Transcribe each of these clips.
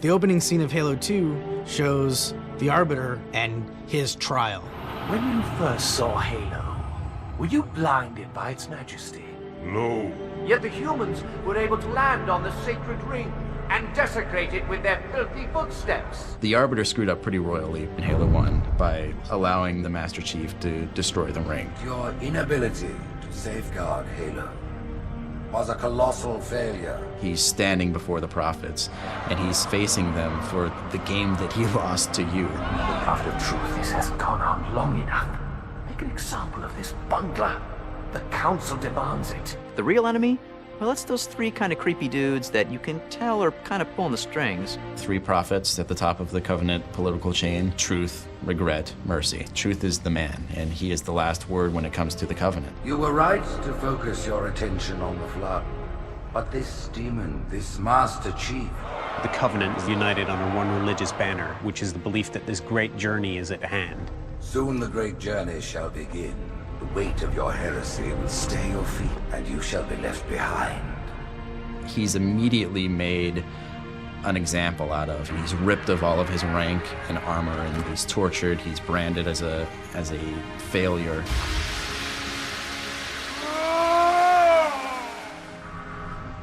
The opening scene of Halo 2 shows the Arbiter and his trial. When you first saw Halo, were you blinded by its majesty? No. Yet the humans were able to land on the sacred ring and desecrate it with their filthy footsteps. The Arbiter screwed up pretty royally in Halo 1 by allowing the Master Chief to destroy the ring. Your inability to safeguard Halo was a colossal failure. He's standing before the prophets, and he's facing them for the game that he lost to you. The Prophet of Truth, this hasn't gone on long enough. Make an example of this bungler. The Council demands it. The real enemy? Well, it's those three kind of creepy dudes that you can tell are kind of pulling the strings. Three prophets at the top of the Covenant political chain: truth, regret, mercy. Truth is the man, and he is the last word when it comes to the Covenant. You were right to focus your attention on the Flood. But this demon, this Master Chief... The Covenant is united under one religious banner, which is the belief that this great journey is at hand. Soon the great journey shall begin. The weight of your heresy will stay your feet, and you shall be left behind. He's immediately made an example out of. He's ripped of all of his rank and armor, and he's tortured. He's branded as a failure.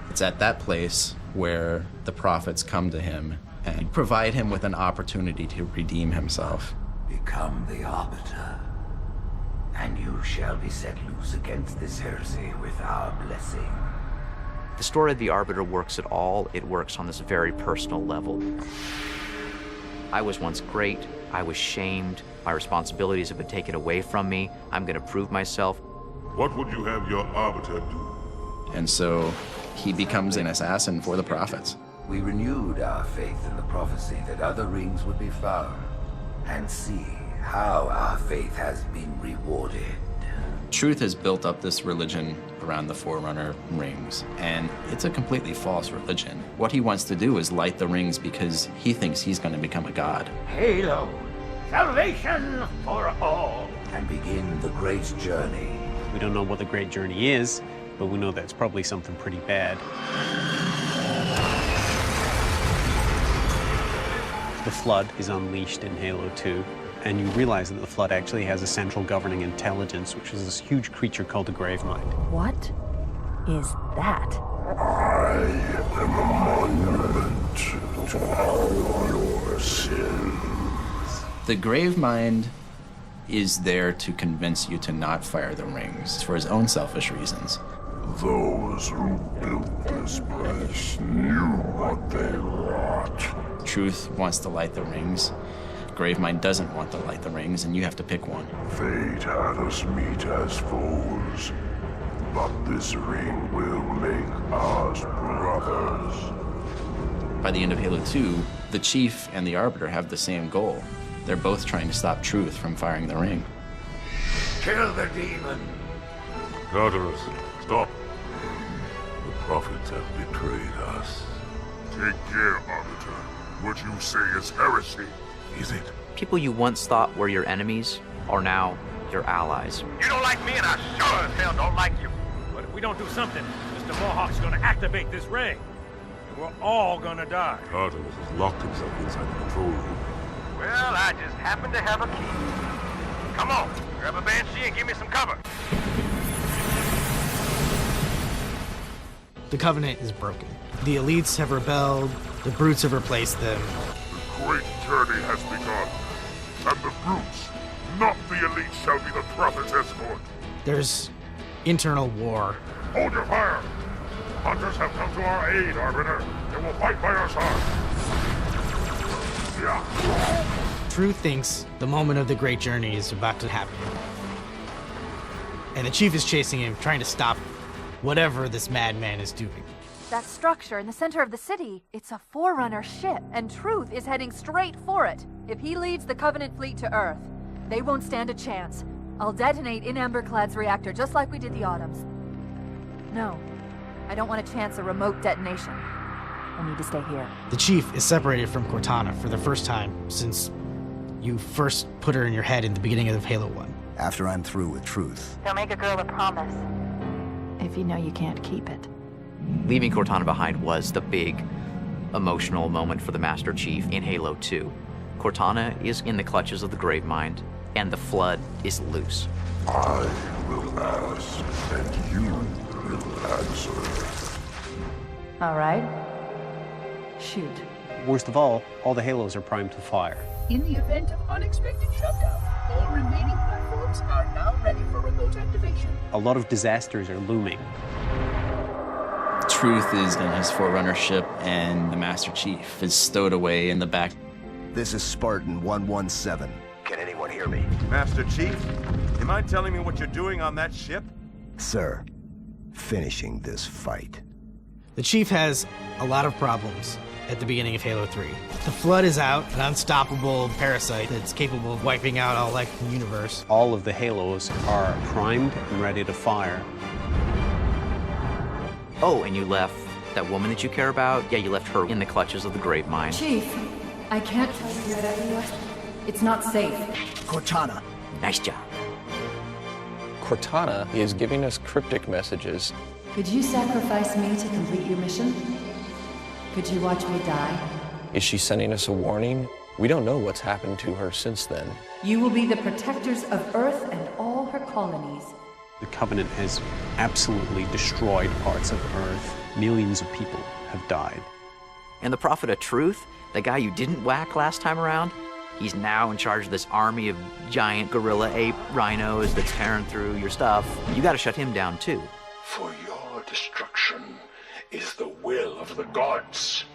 It's at that place where the prophets come to him and provide him with an opportunity to redeem himself. Become the Arbiter, and you shall be set loose against this heresy with our blessing. The story of the Arbiter works at all. It works on this very personal level. I was once great. I was shamed. My responsibilities have been taken away from me. I'm going to prove myself. What would you have your Arbiter do? And so he becomes an assassin for the prophets. We renewed our faith in the prophecy that other rings would be found, and see how our faith has been rewarded. Truth has built up this religion around the Forerunner rings, and it's a completely false religion. What he wants to do is light the rings because he thinks he's going to become a god. Halo, salvation for all. And begin the great journey. We don't know what the great journey is, but we know that it's probably something pretty bad. The Flood is unleashed in Halo 2, and you realize that the Flood actually has a central governing intelligence, which is this huge creature called the Gravemind. What is that? I am a monument to all your sins. The Gravemind is there to convince you to not fire the rings for his own selfish reasons. Those who built this place knew what they wrought. Truth wants to light the rings. Gravemind doesn't want to light the rings, and you have to pick one. Fate had us meet as foes, but this ring will make us brothers. By the end of Halo 2, the Chief and the Arbiter have the same goal. They're both trying to stop Truth from firing the ring. Kill the demon! Tartarus, stop. The prophets have betrayed us. Take care, Arbiter. What you say is heresy, is it? People you once thought were your enemies are now your allies. You don't like me, and I sure as hell don't like you. But if we don't do something, Mr. Mohawk's gonna activate this ring. And we're all gonna die. Tartarus has locked himself inside the control room. Well, I just happen to have a key. Come on, grab a Banshee and give me some cover. The Covenant is broken. The elites have rebelled, the brutes have replaced them. The great journey has begun, and the brutes, not the elite, shall be the prophet's escort. There's internal war. Hold your fire! Hunters have come to our aid, Arbiter. They will fight by our side. Yeah. Truth thinks the moment of the great journey is about to happen. And the Chief is chasing him, trying to stop whatever this madman is doing. That structure in the center of the city, it's a Forerunner ship, and Truth is heading straight for it. If he leads the Covenant fleet to Earth, they won't stand a chance. I'll detonate in Amberclad's reactor just like we did the Autumn's. No, I don't want to chance a remote detonation. I need to stay here. The Chief is separated from Cortana for the first time since you first put her in your head in the beginning of Halo 1. After I'm through with Truth. They'll make a girl a promise. If you know you can't keep it. Leaving Cortana behind was the big emotional moment for the Master Chief in Halo 2. Cortana is in the clutches of the Gravemind, and the Flood is loose. I will ask, and you will answer. All right. Shoot. Worst of all the Halos are primed to fire. In the event of unexpected shutdown, all remaining platforms are now ready for remote activation. A lot of disasters are looming. Truth is in his Forerunner ship, and the Master Chief is stowed away in the back. This is Spartan 117. Can anyone hear me? Master Chief, you mind telling me what you're doing on that ship? Sir, finishing this fight. The Chief has a lot of problems at the beginning of Halo 3. The Flood is out, an unstoppable parasite that's capable of wiping out all life in the universe. All of the Halos are primed and ready to fire. Oh, and you left that woman that you care about? Yeah, you left her in the clutches of the Gravemind. Chief, I can't tell you that it's not safe. Cortana. Nice job. Cortana is giving us cryptic messages. Could you sacrifice me to complete your mission? Could you watch me die? Is she sending us a warning? We don't know what's happened to her since then. You will be the protectors of Earth and all her colonies. The Covenant has absolutely destroyed parts of Earth. Millions of people have died. And the Prophet of Truth, the guy you didn't whack last time around, he's now in charge of this army of giant gorilla ape rhinos that's tearing through your stuff. You gotta shut him down too. For your destruction is the will of the gods.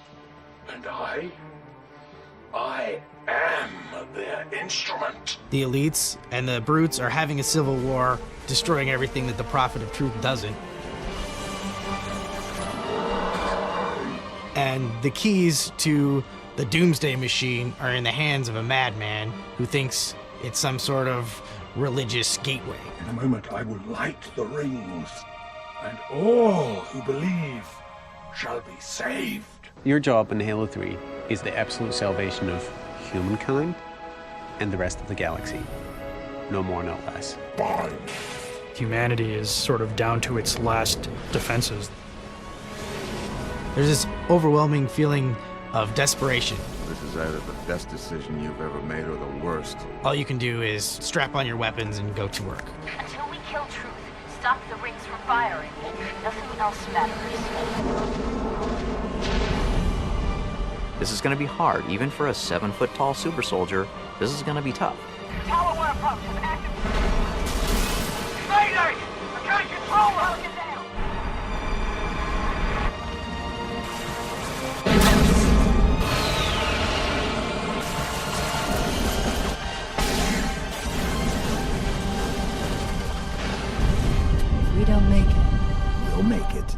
And I am their instrument. The elites and the brutes are having a civil war, destroying everything that the Prophet of Truth doesn't. And the keys to the Doomsday Machine are in the hands of a madman who thinks it's some sort of religious gateway. In a moment I will light the rings, and all who believe shall be saved. Your job in Halo 3 is the absolute salvation of humankind and the rest of the galaxy. No more, no less. Fine. Humanity is sort of down to its last defenses. There's this overwhelming feeling of desperation. This is either the best decision you've ever made or the worst. All you can do is strap on your weapons and go to work. Until we kill Truth, stop the rings from firing, nothing else matters. This is gonna be hard, even for a 7-foot-tall super soldier. This is gonna be tough. Tower 1 approach is active. Mayday! I can't control her! Get down! If we don't make it, We'll make it.